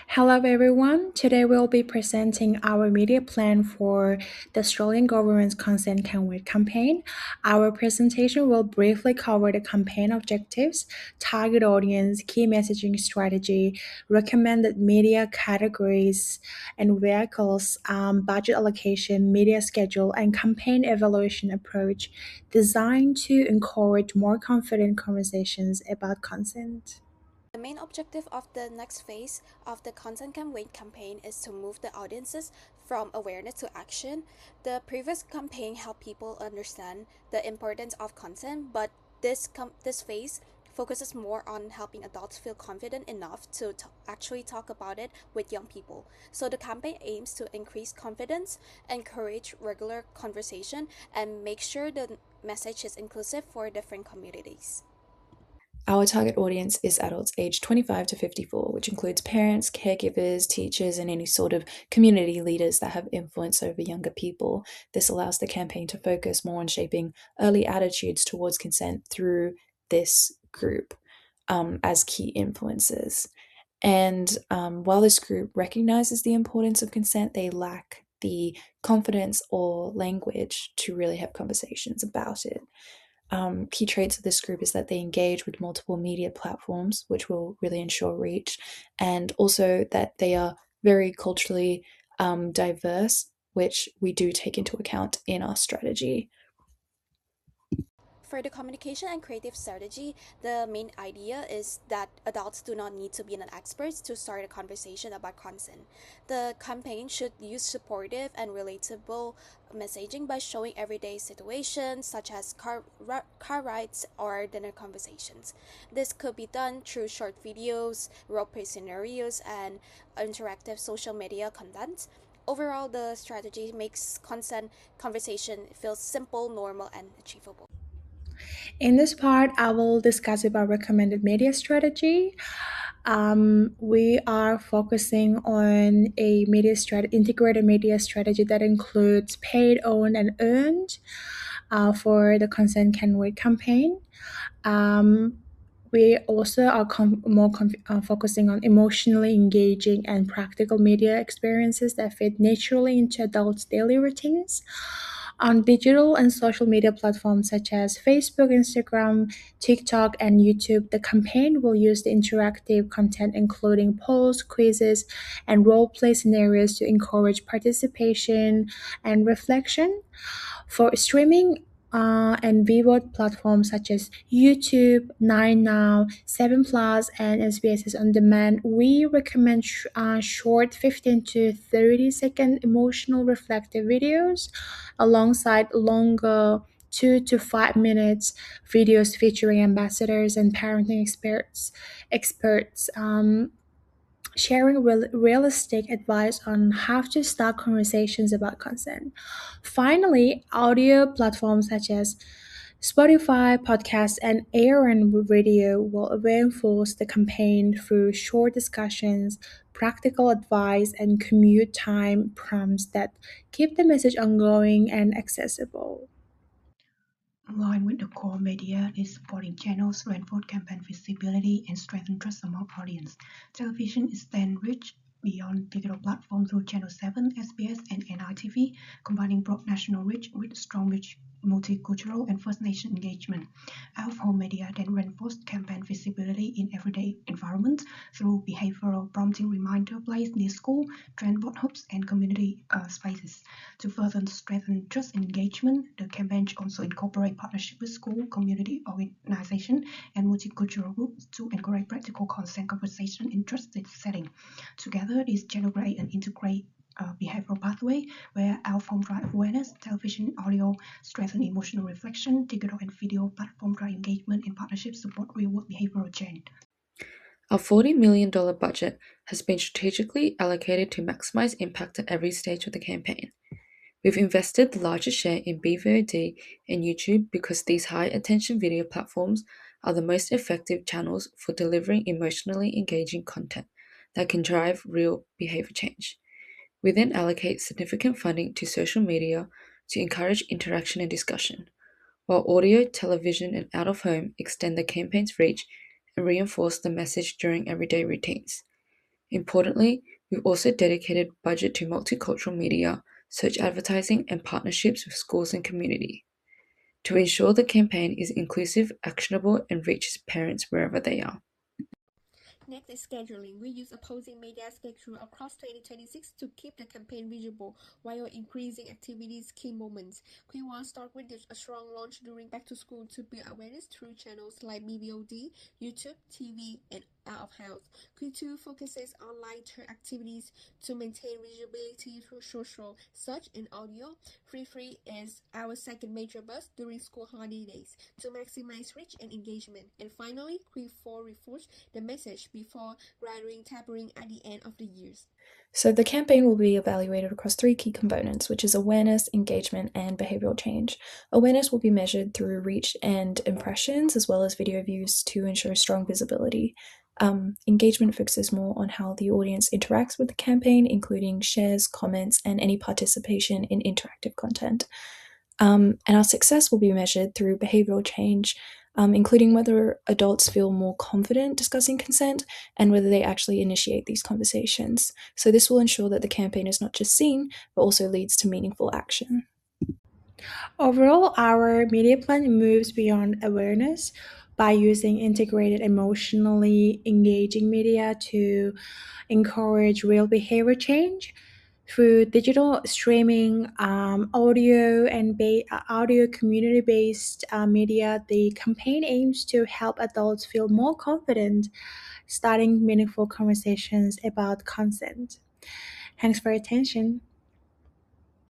Hello, everyone. Today we'll be presenting our media plan for the Australian government's Consent Can Wait campaign. Our presentation will briefly cover the campaign objectives, target audience, key messaging strategy, recommended media categories and vehicles, budget allocation, media schedule, and campaign evaluation approach designed to encourage more confident conversations about consent. The main objective of the next phase of the Consent Can Wait campaign is to move the audiences from awareness to action. The previous campaign helped people understand the importance of consent, but this phase focuses more on helping adults feel confident enough to actually talk about it with young people. So the campaign aims to increase confidence, encourage regular conversation, and make sure the message is inclusive for different communities. Our target audience is adults aged 25 to 54, which includes parents, caregivers, teachers, and any sort of community leaders that have influence over younger people. This allows the campaign to focus more on shaping early attitudes towards consent through this group as key influences. And while this group recognizes the importance of consent, they lack the confidence or language to really have conversations about it. Key traits of this group is that they engage with multiple media platforms, which will really ensure reach, and also that they are very culturally diverse, which we do take into account in our strategy. For the communication and creative strategy, the main idea is that adults do not need to be an expert to start a conversation about consent. The campaign should use supportive and relatable messaging by showing everyday situations such as car rides or dinner conversations. This could be done through short videos, role play scenarios, and interactive social media content. Overall, the strategy makes consent conversation feel simple, normal, and achievable. In this part, I will discuss about recommended media strategy. We are focusing on a integrated media strategy that includes paid, owned, and earned for the Consent Can Wait campaign. Um, we also are focusing on emotionally engaging and practical media experiences that fit naturally into adults' daily routines. On digital and social media platforms such as Facebook, Instagram, TikTok, and YouTube, the campaign will use the interactive content, including polls, quizzes, and role play scenarios to encourage participation and reflection. For streaming and VOD platforms such as YouTube, Nine Now, Seven Plus, and SBS On Demand, we recommend short 15 to 30-second emotional reflective videos alongside longer 2 to 5 minutes videos featuring ambassadors and parenting experts sharing realistic advice on how to start conversations about consent. Finally, audio platforms such as Spotify, podcasts, and ARN radio will reinforce the campaign through short discussions, practical advice, and commute time prompts that keep the message ongoing and accessible. Aligned with the core media, these supporting channels reinforce campaign visibility and strengthen trust among audience. Television is then reached beyond digital platforms through Channel 7, SBS, and NITV, combining broad national reach with strong multicultural and First Nation engagement. Out-of-home media then reinforced campaign visibility in everyday environments through behavioral prompting reminder plays near school, transport hubs, and community spaces. To further strengthen trust and engagement, the campaign also incorporate partnership with school, community organization, and multicultural groups to encourage practical consent conversation in trusted setting. Together, these generate and integrate behavioral pathway where out-of-home drive awareness, television, audio strengthen emotional reflection, digital and video platform drive engagement, and partnerships support real-world behavioral change. Our $40 million budget has been strategically allocated to maximize impact at every stage of the campaign. We've invested the largest share in BVOD and YouTube because these high attention video platforms are the most effective channels for delivering emotionally engaging content that can drive real behavior change. We then allocate significant funding to social media to encourage interaction and discussion, while audio, television, and out of home extend the campaign's reach and reinforce the message during everyday routines. Importantly, we've also dedicated budget to multicultural media, search advertising, and partnerships with schools and community to ensure the campaign is inclusive, actionable, and reaches parents wherever they are. Next is scheduling. We use opposing media schedule across 2026 to keep the campaign visible while increasing activities key moments. Q1 start with a strong launch during back to school to build awareness through channels like BBOD, YouTube, TV, and out of house. Q2 focuses on lighter activities to maintain visibility through social, search, and audio. Free is our second major buzz during school holidays to maximize reach and engagement. And finally, Q4 reinforces the message before gathering tapering at the end of the years. So the campaign will be evaluated across three key components, which is awareness, engagement, and behavioral change. Awareness will be measured through reach and impressions, as well as video views to ensure strong visibility. Engagement focuses more on how the audience interacts with the campaign, including shares, comments, and any participation in interactive content. And our success will be measured through behavioral change, including whether adults feel more confident discussing consent and whether they actually initiate these conversations. So this will ensure that the campaign is not just seen, but also leads to meaningful action. Overall, our media plan moves beyond awareness by using integrated, emotionally engaging media to encourage real behavior change. Through digital streaming, audio, and audio community based media, the campaign aims to help adults feel more confident starting meaningful conversations about consent. Thanks for your attention.